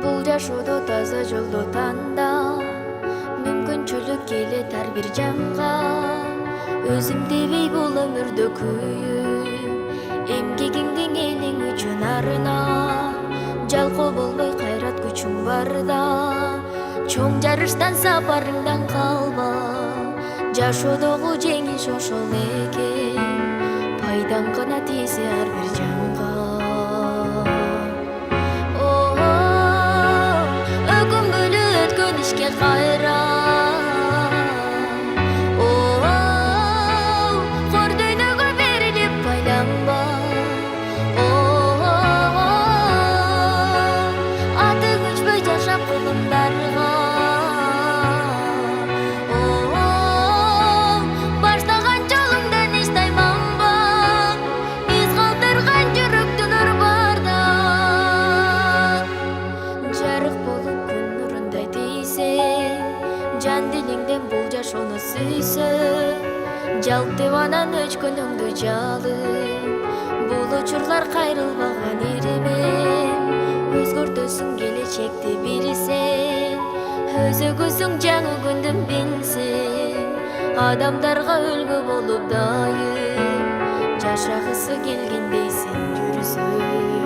Бул жашоодо таза жолду танда, мүмкүнчүлүк келет ар бир жанга. Өзүм дебей бул өмүрдө күйүп, эмгегиңдин элиң үчүн арына. Жалкоо болбой кайрат күчүң барда, чоң жарыштан сапарыңдан калба. Жашоодогу жеңиш ошол экен, пайдаң гана тийсе ар бир жанга. Өкүнгүлү өткөн ишке кайра, кор дүйнөгө берилип байланба. Атың өчпөй жашап кулундарга, баштаган жолуңдан эч тайманба. Из калтырган жүрөктү нур барда, жарык болуп күн нурундай тийсең, жан дилиңден бул жашоону сүйсө, жалп деп анан өчкөнүңдү жалып, бул учурлар кайрылбаган иримен. Өзгөртөсүң келечекти билсең, өзөгөсүң жаңы күндүн билсең, адамдарга үлгү болуп дайым, жашагысы келгендейсиң жүрсөң.